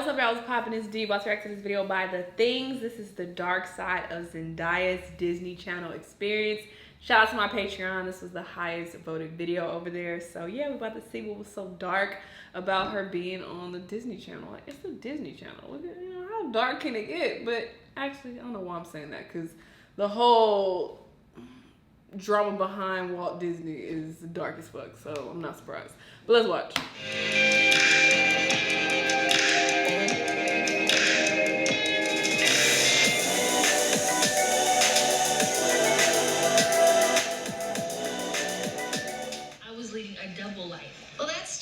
what's up, y'all? What's poppin'? It's D. About to react to this video by The Things. This is the dark side of Zendaya's Disney Channel experience. Shout out to my Patreon. This was the highest voted video over there. So yeah, we're about to see what was so dark about her being on the Disney Channel. Like, it's the Disney Channel. Look at, how dark can it get? But actually, I don't know why I'm saying that, because the whole drama behind Walt Disney is dark as fuck. So I'm not surprised. But let's watch.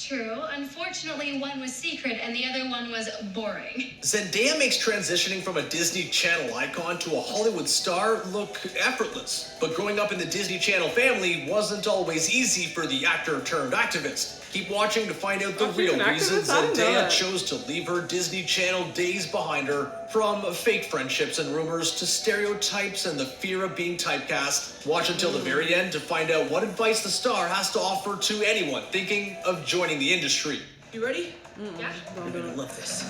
True. Unfortunately, one was secret and the other one was boring. Zendaya makes transitioning from a Disney Channel icon to a Hollywood star look effortless. But growing up in the Disney Channel family wasn't always easy for the actor turned activist. Keep watching to find out the real reason Zendaya chose to leave her Disney Channel days behind her, from fake friendships and rumors to stereotypes and the fear of being typecast. Watch until the very end to find out what advice the star has to offer to anyone thinking of joining the industry. You ready? Yeah. You're gonna love this.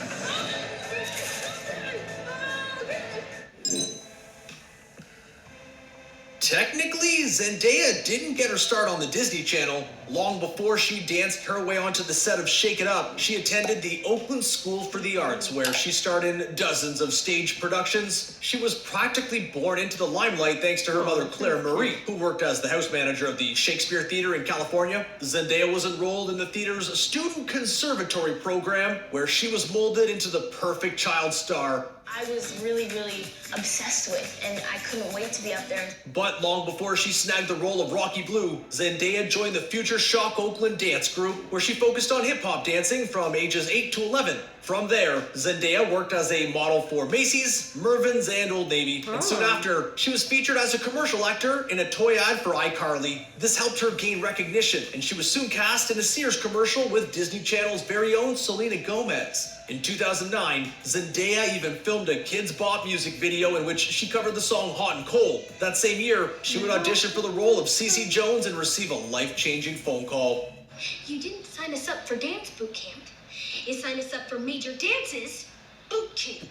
Technically, Zendaya didn't get her start on the Disney Channel. Long before she danced her way onto the set of Shake It Up, she attended the Oakland School for the Arts, where she starred in dozens of stage productions. She was practically born into the limelight thanks to her mother, Claire Marie, who worked as the house manager of the Shakespeare Theater in California. Zendaya was enrolled in the theater's student conservatory program, where she was molded into the perfect child star. I was really obsessed with, and I couldn't wait to be up there. But long before she snagged the role of Rocky Blue, Zendaya joined the Future Shock Oakland dance group, where she focused on hip-hop dancing from ages 8 to 11. From there, Zendaya worked as a model for Macy's, Mervyn's, and Old Navy, and soon after, she was featured as a commercial actor in a toy ad for iCarly. This helped her gain recognition, and she was soon cast in a Sears commercial with Disney Channel's very own Selena Gomez. In 2009, Zendaya even filmed a Kids Bop music video in which she covered the song Hot and Cold. That same year, she would audition for the role of Cece Jones and receive a life-changing phone call. You didn't sign us up for dance boot camp. You signed us up for Major Dance's boot camp.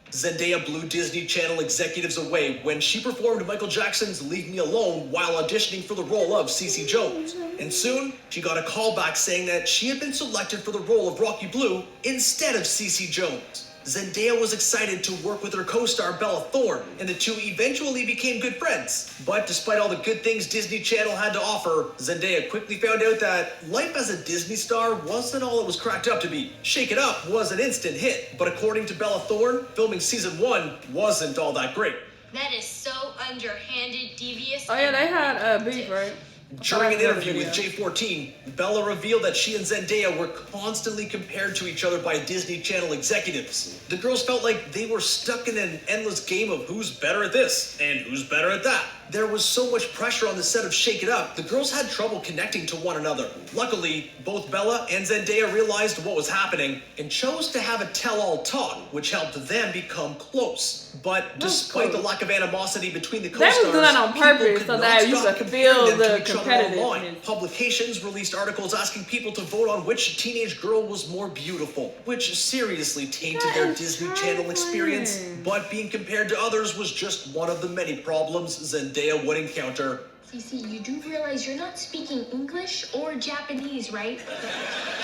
Zendaya blew Disney Channel executives away when she performed Michael Jackson's Leave Me Alone while auditioning for the role of Cece Jones. And soon, she got a call back saying that she had been selected for the role of Rocky Blue instead of Cece Jones. Zendaya was excited to work with her co-star Bella Thorne, and the two eventually became good friends. But despite all the good things Disney Channel had to offer, Zendaya quickly found out that life as a Disney star wasn't all it was cracked up to be. Shake It Up was an instant hit, but according to Bella Thorne, filming season 1 wasn't all that great. That is so underhanded, devious. Oh yeah, they had beef, right? During an interview with J14, Bella revealed that she and Zendaya were constantly compared to each other by Disney Channel executives. The girls felt like they were stuck in an endless game of who's better at this and who's better at that. There was so much pressure on the set of Shake It Up, the girls had trouble connecting to one another. Luckily, both Bella and Zendaya realized what was happening and chose to have a tell-all talk, which helped them become close. But despite the lack of animosity between the co-stars, they was doing that on purpose so that you could feel the competitiveness. Publications released articles asking people to vote on which teenage girl was more beautiful, which seriously tainted their Disney Channel experience. But being compared to others was just one of the many problems Zendaya would encounter. Cece, you do realize you're not speaking English or Japanese, right?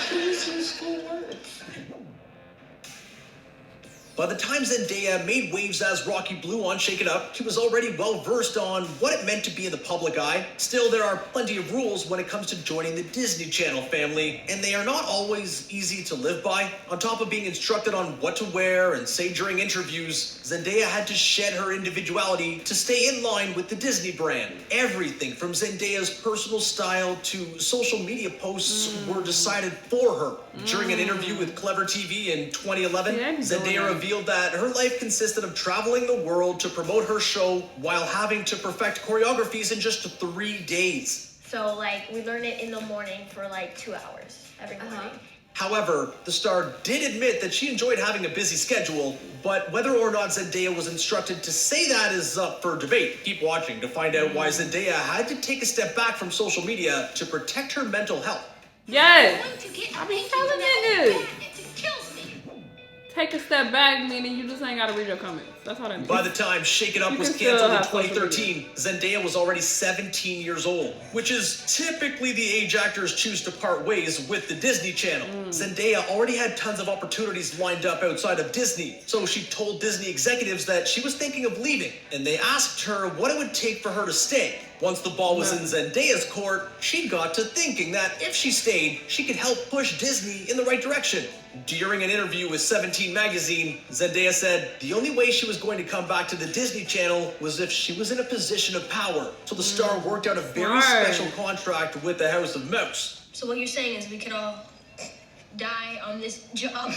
Please use full words. By the time Zendaya made waves as Rocky Blue on Shake It Up, she was already well versed on what it meant to be in the public eye. Still, there are plenty of rules when it comes to joining the Disney Channel family, and they are not always easy to live by. On top of being instructed on what to wear and say during interviews, Zendaya had to shed her individuality to stay in line with the Disney brand. Everything from Zendaya's personal style to social media posts were decided for her. During an interview with Clever TV in 2011, Zendaya revealed that her life consisted of traveling the world to promote her show while having to perfect choreographies in just 3 days. So, like, we learn it in the morning for like 2 hours every morning. However, the star did admit that she enjoyed having a busy schedule, but whether or not Zendaya was instructed to say that is up for debate. Keep watching to find out why Zendaya had to take a step back from social media to protect her mental health. Yes, I mean, telling niggas. take a step back, meaning you just ain't gotta read your comments. That's all that means. By the time Shake It Up You was can still canceled in have social 2013, Zendaya was already 17 years old, which is typically the age actors choose to part ways with the Disney Channel. Zendaya already had tons of opportunities lined up outside of Disney, so she told Disney executives that she was thinking of leaving, and they asked her what it would take for her to stay. Once the ball was in Zendaya's court, she got to thinking that if she stayed, she could help push Disney in the right direction. During an interview with 17 magazine, Zendaya said the only way she was going to come back to the Disney Channel was if she was in a position of power. So the star worked out a very special contract with the House of Mouse. So what you're saying is we could all die on this job.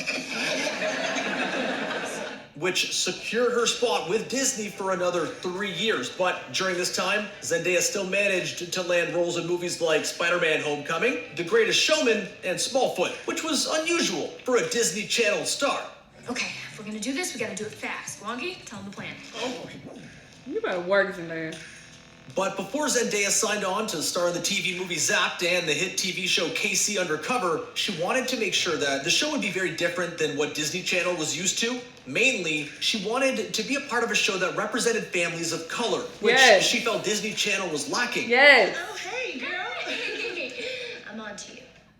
Which secured her spot with Disney for another 3 years. But during this time, Zendaya still managed to land roles in movies like Spider-Man: Homecoming, The Greatest Showman, and Smallfoot, which was unusual for a Disney Channel star. Okay, if we're gonna do this, we gotta do it fast. Wonky, tell him the plan. You better work, Zendaya. But before Zendaya signed on to star in the TV movie Zapped and the hit TV show KC Undercover, she wanted to make sure that the show would be very different than what Disney Channel was used to. Mainly, she wanted to be a part of a show that represented families of color, which she felt Disney Channel was lacking. Yes. Oh, hey, girl. I'm on to you.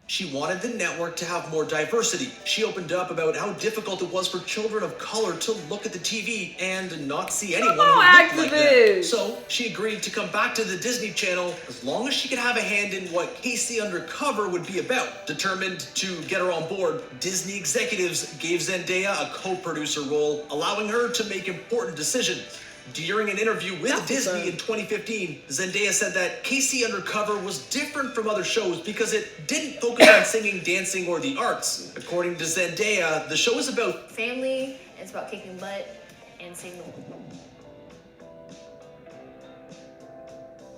She wanted the network to have more diversity. She opened up about how difficult it was for children of color to look at the TV and not see anyone who looked like them. So she agreed to come back to the Disney Channel as long as she could have a hand in what KC Undercover would be about. Determined to get her on board, Disney executives gave Zendaya a co-producer role, allowing her to make important decisions. During an interview with Disney in 2015, Zendaya said that KC Undercover was different from other shows because it didn't focus on singing, dancing, or the arts. According to Zendaya, the show is about family, it's about kicking butt and singing.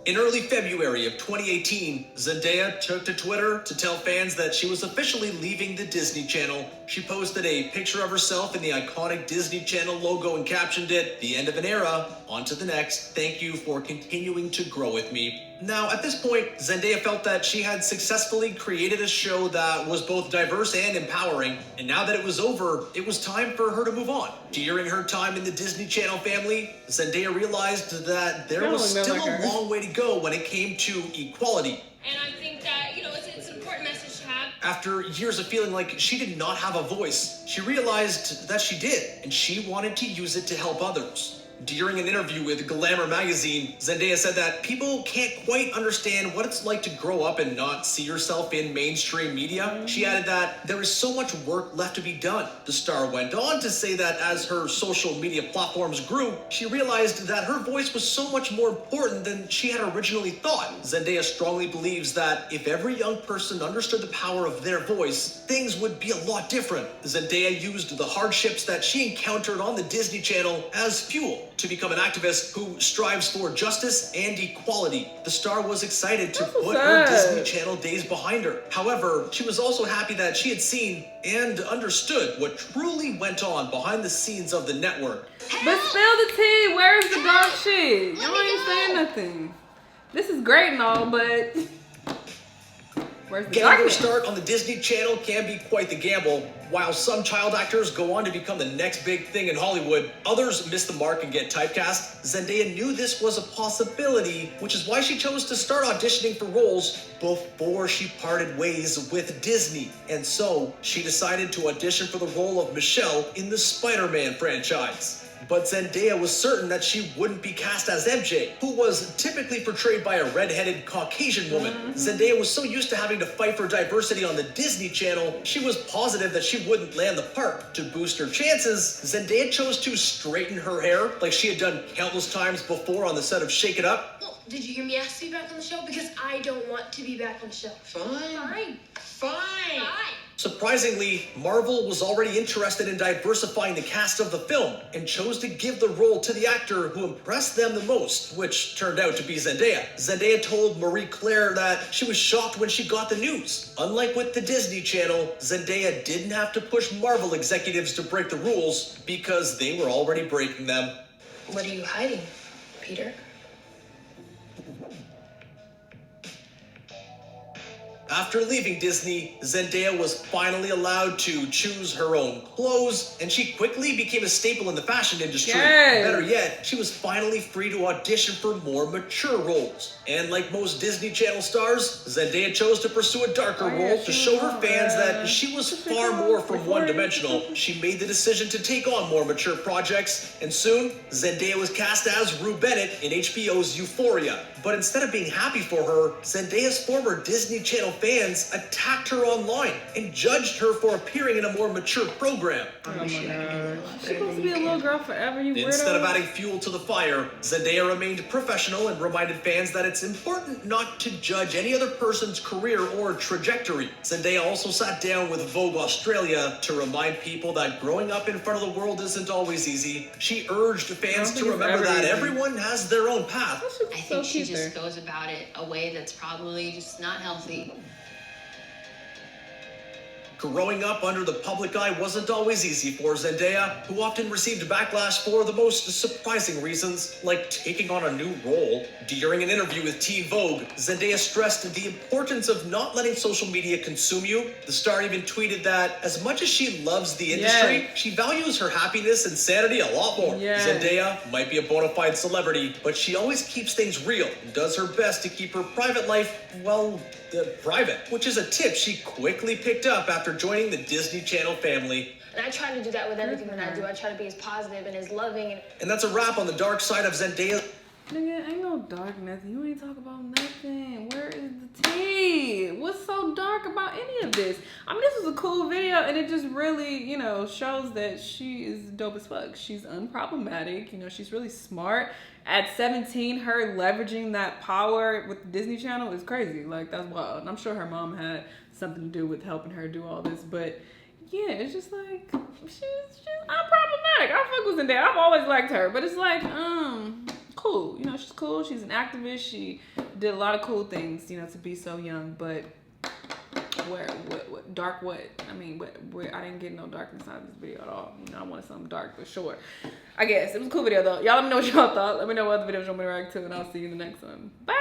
In early February of 2018, Zendaya took to Twitter to tell fans that she was officially leaving the Disney Channel. She posted a picture of herself in the iconic Disney Channel logo and captioned it, "The end of an era, on to the next. Thank you for continuing to grow with me." Now, at this point, Zendaya felt that she had successfully created a show that was both diverse and empowering, and now that it was over, it was time for her to move on. During her time in the Disney Channel family, Zendaya realized that there was still a long way to go when it came to equality. And I think that, it's an important message to have. After years of feeling like she did not have a voice, she realized that she did, and she wanted to use it to help others. During an interview with Glamour magazine, Zendaya said that people can't quite understand what it's like to grow up and not see yourself in mainstream media. She added that there is so much work left to be done. The star went on to say that as her social media platforms grew, she realized that her voice was so much more important than she had originally thought. Zendaya strongly believes that if every young person understood the power of their voice, things would be a lot different. Zendaya used the hardships that she encountered on the Disney Channel as fuel to become an activist who strives for justice and equality. The star was excited to put her Disney Channel days behind her. However, she was also happy that she had seen and understood what truly went on behind the scenes of the network. But spill the tea. Where's the dark shit? Y'all ain't saying nothing. This is great and all, but where's the Getting dark your shit? start on the Disney Channel can be quite the gamble. While some child actors go on to become the next big thing in Hollywood, others miss the mark and get typecast. Zendaya knew this was a possibility, which is why she chose to start auditioning for roles before she parted ways with Disney. And so, she decided to audition for the role of Michelle in the Spider-Man franchise. But Zendaya was certain that she wouldn't be cast as MJ, who was typically portrayed by a red-headed Caucasian woman. Zendaya was so used to having to fight for diversity on the Disney Channel, she was positive that she wouldn't land the part. To boost her chances, Zendaya chose to straighten her hair like she had done countless times before on the set of Shake It Up. Well, did you hear me ask to be back on the show? Because I don't want to be back on the show. Fine. Surprisingly, Marvel was already interested in diversifying the cast of the film and chose to give the role to the actor who impressed them the most, which turned out to be Zendaya. Zendaya told Marie Claire that she was shocked when she got the news. Unlike with the Disney Channel, Zendaya didn't have to push Marvel executives to break the rules because they were already breaking them. What are you hiding, Peter? After leaving Disney, Zendaya was finally allowed to choose her own clothes, and she quickly became a staple in the fashion industry. Yes. Better yet, she was finally free to audition for more mature roles. And like most Disney Channel stars, Zendaya chose to pursue a darker role to show her fans that she was far more from one-dimensional. She made the decision to take on more mature projects, and soon, Zendaya was cast as Rue Bennett in HBO's Euphoria. But instead of being happy for her, Zendaya's former Disney Channel fans attacked her online and judged her for appearing in a more mature program. Oh my god. She's supposed to be a little girl forever, you weirdo. Instead of adding fuel to the fire, Zendaya remained professional and reminded fans that it's important not to judge any other person's career or trajectory. Zendaya also sat down with Vogue Australia to remind people that growing up in front of the world isn't always easy. She urged fans to remember that everyone has their own path. I think she just goes about it a way that's probably just not healthy. Growing up under the public eye wasn't always easy for Zendaya, who often received backlash for the most surprising reasons, like taking on a new role. During an interview with Teen Vogue, Zendaya stressed the importance of not letting social media consume you. The star even tweeted that as much as she loves the industry, she values her happiness and sanity a lot more. Zendaya might be a bona fide celebrity, but she always keeps things real and does her best to keep her private life, well, private, which is a tip she quickly picked up after joining the Disney Channel family. And I try to do that with everything that I do. I try to be as positive and as loving. And that's a wrap on the dark side of Zendaya. Nigga, ain't no dark nothing. You ain't talk about nothing. Where is the tea? What's so dark about any of this? I mean, this was a cool video, and it just really, you know, shows that she is dope as fuck. She's unproblematic. You know, she's really smart. At 17, her leveraging that power with the Disney Channel is crazy. Like, that's wild. And I'm sure her mom had something to do with helping her do all this. But, yeah, it's just like, she's unproblematic. I fuck with Zendaya. I've always liked her. But it's like, cool. You know, she's cool. She's an activist. She did a lot of cool things, you know, to be so young. But what dark what? I mean, where I didn't get no darkness out of this video at all. You know, I wanted something dark for sure. I guess. It was a cool video, though. Y'all let me know what y'all thought. Let me know what other videos you want me to react to, and I'll see you in the next one. Bye!